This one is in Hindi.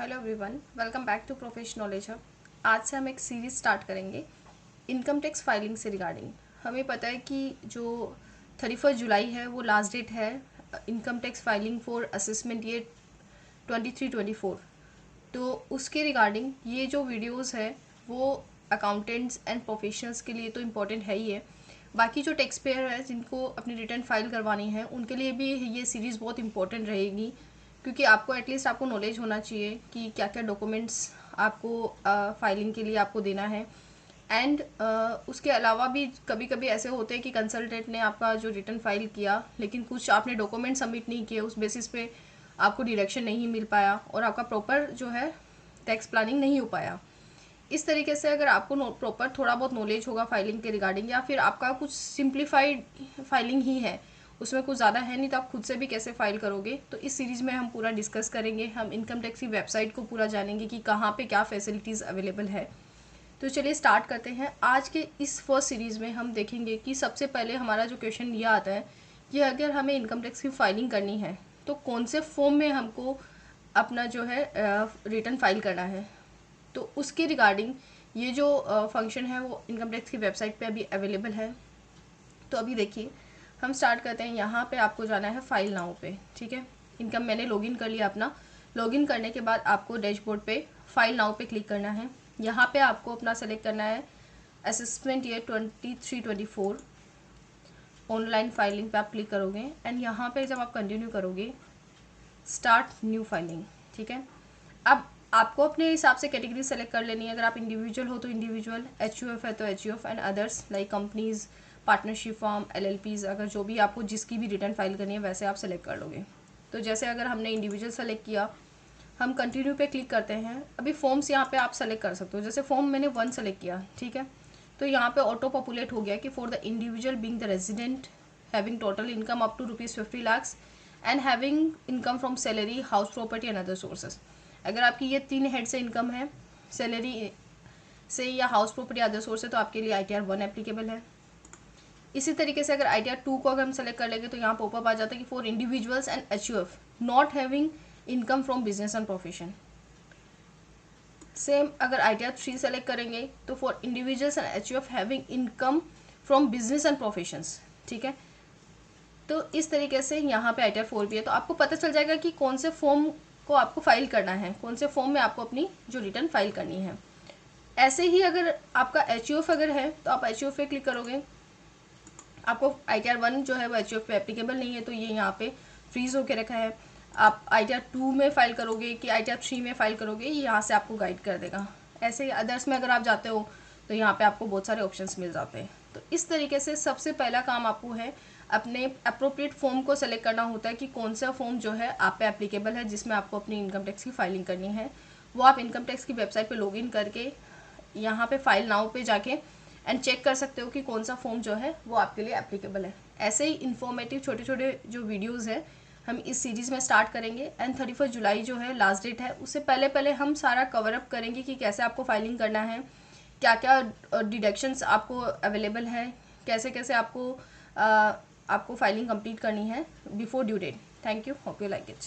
Hello everyone, welcome back to professional knowledge hub. आज से हम एक सीरीज़ स्टार्ट करेंगे इनकम टैक्स फाइलिंग से रिगार्डिंग। हमें पता है कि जो 31 जुलाई है वो लास्ट डेट है income tax filing for assessment year 23-24। तो उसके रिगार्डिंग ये जो वीडियोस है वो अकाउंटेंट्स एंड प्रोफेशनल्स के लिए तो इम्पॉर्टेंट है ही है, बाकी जो टैक्स पेयर है जिनको अपनी रिटर्न फाइल करवानी है उनके लिए भी ये सीरीज़ बहुत इंपॉर्टेंट रहेगी, क्योंकि आपको एटलीस्ट आपको नॉलेज होना चाहिए कि क्या क्या डॉक्यूमेंट्स आपको फाइलिंग के लिए आपको देना है। एंड उसके अलावा भी कभी कभी ऐसे होते हैं कि कंसल्टेंट ने आपका जो रिटर्न फाइल किया लेकिन कुछ आपने डॉक्यूमेंट सबमिट नहीं किए, उस बेसिस पे आपको डिडक्शन नहीं मिल पाया और आपका प्रॉपर जो है टैक्स प्लानिंग नहीं हो पाया। इस तरीके से अगर आपको प्रॉपर थोड़ा बहुत नॉलेज होगा फाइलिंग के रिगार्डिंग, या फिर आपका कुछ सिंप्लीफाइड फाइलिंग ही है, उसमें कुछ ज़्यादा है नहीं, तो आप खुद से भी कैसे फाइल करोगे, तो इस सीरीज़ में हम पूरा डिस्कस करेंगे। हम इनकम टैक्स की वेबसाइट को पूरा जानेंगे कि कहाँ पे क्या फैसिलिटीज़ अवेलेबल है। तो चलिए स्टार्ट करते हैं। आज के इस फर्स्ट सीरीज़ में हम देखेंगे कि सबसे पहले हमारा जो क्वेश्चन ये आता है कि अगर हमें इनकम टैक्स की फाइलिंग करनी है तो कौन से फॉर्म में हमको अपना जो है रिटर्न फाइल करना है। तो उसके रिगार्डिंग ये जो फंक्शन है वो इनकम टैक्स की वेबसाइट पे अभी अवेलेबल है। तो अभी देखिए हम स्टार्ट करते हैं। यहाँ पे आपको जाना है फाइल नाउ पे, ठीक है। इनकम मैंने लॉगिन कर लिया अपना। लॉगिन करने के बाद आपको डैशबोर्ड पे फाइल नाउ पे क्लिक करना है। यहाँ पे आपको अपना सेलेक्ट करना है असेसमेंट ईयर 23-24 ऑनलाइन फाइलिंग पे आप क्लिक करोगे। एंड यहाँ पे जब आप कंटिन्यू करोगे स्टार्ट न्यू फाइलिंग, ठीक है। अब आपको अपने हिसाब से कैटेगरी सेलेक्ट कर लेनी है। अगर आप इंडिविजुअल हो तो इंडिविजुअल, एचयूएफ है तो HUF, and others like companies, partnership form, एलएलपीज, अगर जो भी आपको जिसकी भी रिटर्न फाइल करनी है वैसे आप सेलेक्ट कर लोगे। तो जैसे अगर हमने इंडिविजुअल सेलेक्ट किया, हम कंटिन्यू पे क्लिक करते हैं। अभी फॉर्म्स यहाँ पे आप सेलेक्ट कर सकते हो। जैसे फॉर्म मैंने 1 सेलेक्ट किया, ठीक है, तो यहाँ पे ऑटो पॉपुलेट हो गया कि for the individual being the resident having total income up to ₹50 lakhs and having income from salary, house property and other sources. अगर आपकी ये 3 हेड से इनकम है, सैलरी से या हाउस प्रॉपर्टी अदर सोर्स है, तो आपके लिए ITR 1 एप्लीकेबल है। इसी तरीके से अगर ITR 2 को अगर हम सेलेक्ट कर लेंगे तो यहाँ पॉपअप आ जाता है कि for individuals and HUF not having income from business and profession. Same अगर ITR 3 सेलेक्ट करेंगे तो for individuals and HUF having income from business and professions, ठीक है। तो इस तरीके से यहाँ पे ITR 4 भी है। तो आपको पता चल जाएगा कि कौन से फॉर्म को आपको फाइल करना है, कौन से फॉर्म में आपको अपनी जो रिटर्न फाइल करनी है। ऐसे ही अगर आपका एचयूएफ अगर है तो आप एचयूएफ पे क्लिक करोगे। आपको ITR 1 जो है वो एचयूएफ पे एप्लीकेबल नहीं है, तो ये यहाँ पे फ्रीज होके रखा है। आप ITR 2 में फाइल करोगे कि ITR 3 में फाइल करोगे, ये यहाँ से आपको गाइड कर देगा। ऐसे ही अदर्स में अगर आप जाते हो तो यहाँ पे आपको बहुत सारे ऑप्शंस मिल जाते हैं। तो इस तरीके से सबसे पहला काम आपको है अपने अप्रोप्रिएट फॉर्म को सेलेक्ट करना होता है कि कौन सा फॉर्म जो है आप पे एप्लीकेबल है, जिसमें आपको अपनी इनकम टैक्स की फाइलिंग करनी है। वो आप इनकम टैक्स की वेबसाइट पे लॉगिन करके यहाँ पे फाइल नाउ पे जाके एंड चेक कर सकते हो कि कौन सा फॉर्म जो है वो आपके लिए एप्लीकेबल है। ऐसे ही इन्फॉर्मेटिव छोटे छोटे जो वीडियोज़ है हम इस सीरीज़ में स्टार्ट करेंगे। एंड 31 जुलाई जो है लास्ट डेट है, उससे पहले पहले हम सारा कवर अप करेंगे कि कैसे आपको फाइलिंग करना है, क्या क्या डिडक्शंस आपको अवेलेबल है, कैसे कैसे आपको फाइलिंग कंप्लीट करनी है before due date. Thank you, hope you like it.